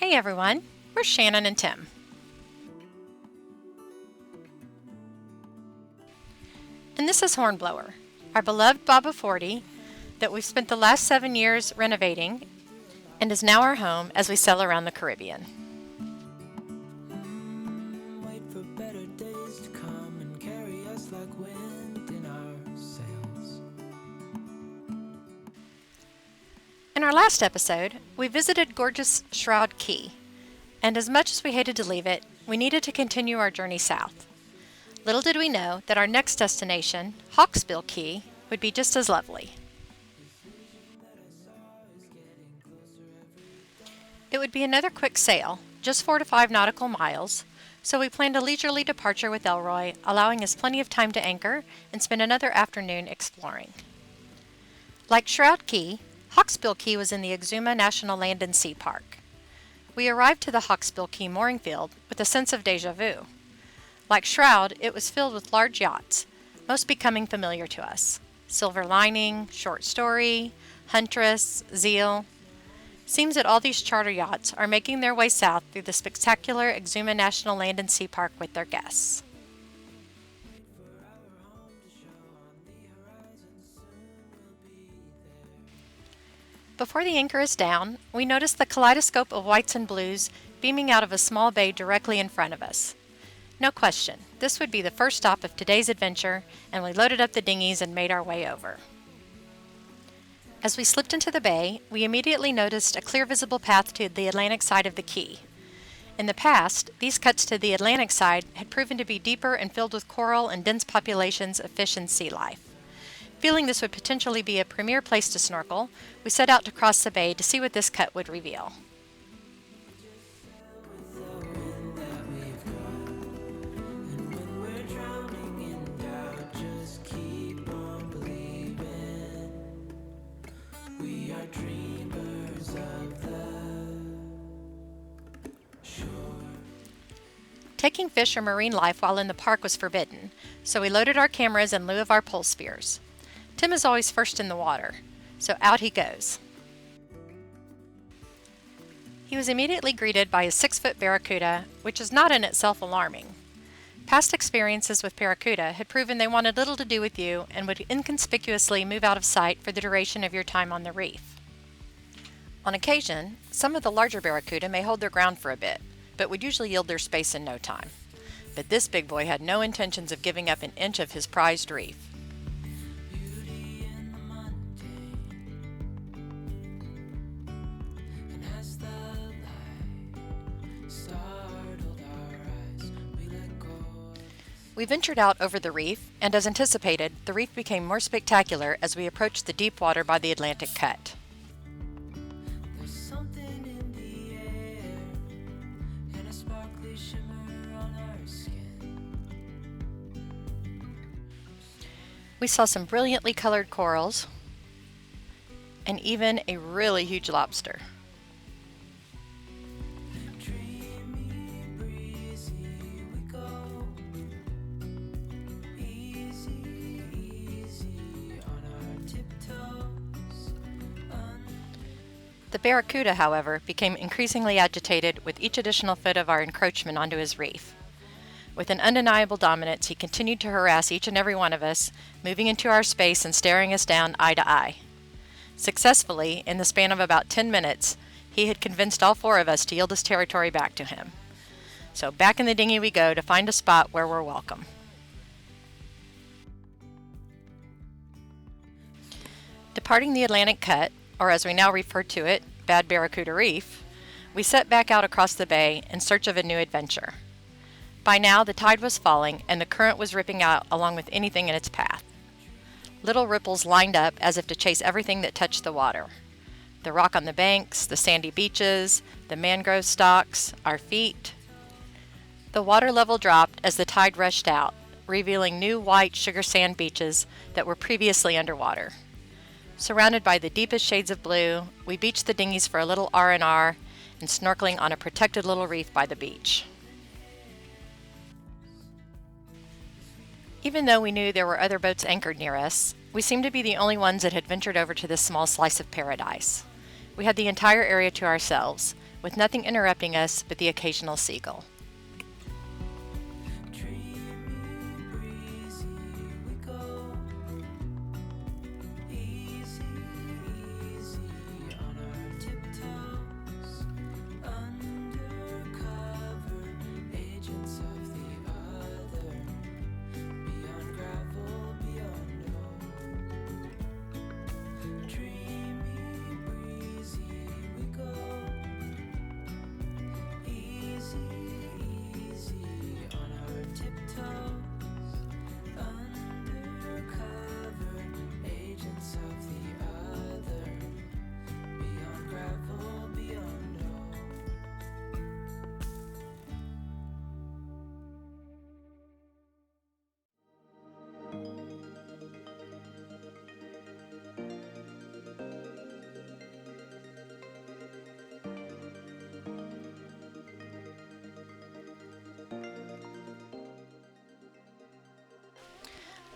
Hey everyone, we're Shannon and Tim. And this is Hornblower, our beloved Baba 40 that we've spent the last 7 years renovating and is now our home as we sail around the Caribbean. Wait for better days to come and carry us like wind in our sails. In our last episode, we visited gorgeous Shroud Cay, and as much as we hated to leave it, we needed to continue our journey south. Little did we know that our next destination, Hawksbill Cay, would be just as lovely. It would be another quick sail, just 4 to 5 nautical miles, so we planned a leisurely departure with Elroy, allowing us plenty of time to anchor and spend another afternoon exploring. Like Shroud Cay, Hawksbill Cay was in the Exuma National Land and Sea Park. We arrived to the Hawksbill Cay mooring field with a sense of deja vu. Like Shroud, it was filled with large yachts, most becoming familiar to us. Silver Lining, Short Story, Huntress, Zeal. Seems that all these charter yachts are making their way south through the spectacular Exuma National Land and Sea Park with their guests. Before the anchor is down, we notice the kaleidoscope of whites and blues beaming out of a small bay directly in front of us. No question, this would be the first stop of today's adventure, and we loaded up the dinghies and made our way over. As we slipped into the bay, we immediately noticed a clear visible path to the Atlantic side of the Cay. In the past, these cuts to the Atlantic side had proven to be deeper and filled with coral and dense populations of fish and sea life. Feeling this would potentially be a premier place to snorkel, we set out to cross the bay to see what this cut would reveal. Taking fish or marine life while in the park was forbidden, so we loaded our cameras in lieu of our pole spears. Tim is always first in the water, so out he goes. He was immediately greeted by a 6-foot barracuda, which is not in itself alarming. Past experiences with barracuda had proven they wanted little to do with you and would inconspicuously move out of sight for the duration of your time on the reef. On occasion, some of the larger barracuda may hold their ground for a bit, but would usually yield their space in no time. But this big boy had no intentions of giving up an inch of his prized reef. We ventured out over the reef, and as anticipated, the reef became more spectacular as we approached the deep water by the Atlantic cut. We saw some brilliantly colored corals and even a really huge lobster. The barracuda, however, became increasingly agitated with each additional foot of our encroachment onto his reef. With an undeniable dominance, he continued to harass each and every one of us, moving into our space and staring us down eye to eye. Successfully, in the span of about 10 minutes, he had convinced all 4 of us to yield his territory back to him. So back in the dinghy we go to find a spot where we're welcome. Departing the Atlantic cut, or as we now refer to it, Bad Barracuda Reef, we set back out across the bay in search of a new adventure. By now, the tide was falling and the current was ripping out along with anything in its path. Little ripples lined up as if to chase everything that touched the water. The rock on the banks, the sandy beaches, the mangrove stalks, our feet. The water level dropped as the tide rushed out, revealing new white sugar sand beaches that were previously underwater. Surrounded by the deepest shades of blue, we beached the dinghies for a little R&R and snorkeling on a protected little reef by the beach. Even though we knew there were other boats anchored near us, we seemed to be the only ones that had ventured over to this small slice of paradise. We had the entire area to ourselves, with nothing interrupting us but the occasional seagull.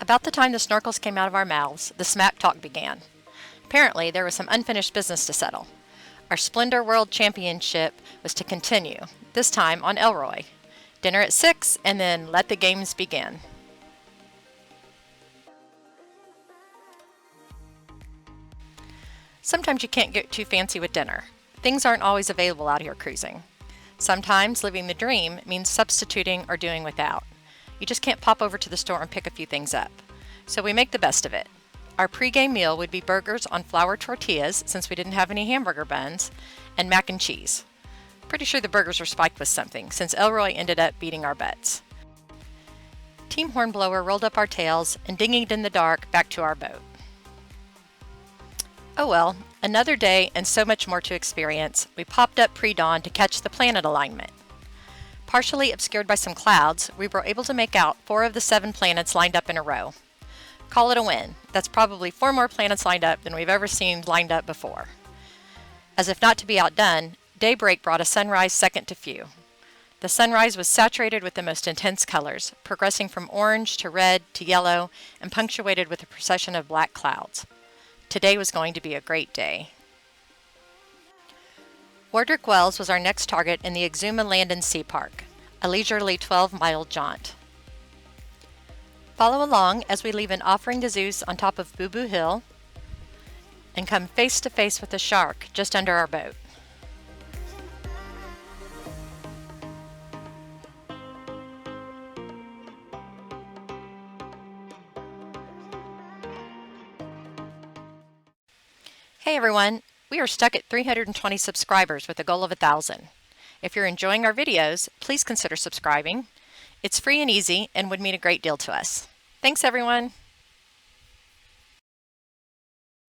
About the time the snorkels came out of our mouths, the smack talk began. Apparently, there was some unfinished business to settle. Our Splendor World Championship was to continue, this time on Elroy. Dinner at 6, and then let the games begin. Sometimes you can't get too fancy with dinner. Things aren't always available out here cruising. Sometimes living the dream means substituting or doing without. You just can't pop over to the store and pick a few things up. So we make the best of it. Our pre-game meal would be burgers on flour tortillas, since we didn't have any hamburger buns, and mac and cheese. Pretty sure the burgers were spiked with something, since Elroy ended up beating our bets. Team Hornblower rolled up our tails and dinghied in the dark back to our boat. Oh well, another day and so much more to experience. We popped up pre-dawn to catch the planet alignment. Partially obscured by some clouds, we were able to make out 4 of the 7 planets lined up in a row. Call it a win. That's probably 4 more planets lined up than we've ever seen lined up before. As if not to be outdone, daybreak brought a sunrise second to few. The sunrise was saturated with the most intense colors, progressing from orange to red to yellow, and punctuated with a procession of black clouds. Today was going to be a great day. Wardrick Wells was our next target in the Exuma Land and Sea Park, a leisurely 12-mile jaunt. Follow along as we leave an offering to Zeus on top of Boo Boo Hill and come face to face with a shark just under our boat. Hey everyone! We are stuck at 320 subscribers with a goal of 1,000. If you're enjoying our videos, please consider subscribing. It's free and easy and would mean a great deal to us. Thanks everyone!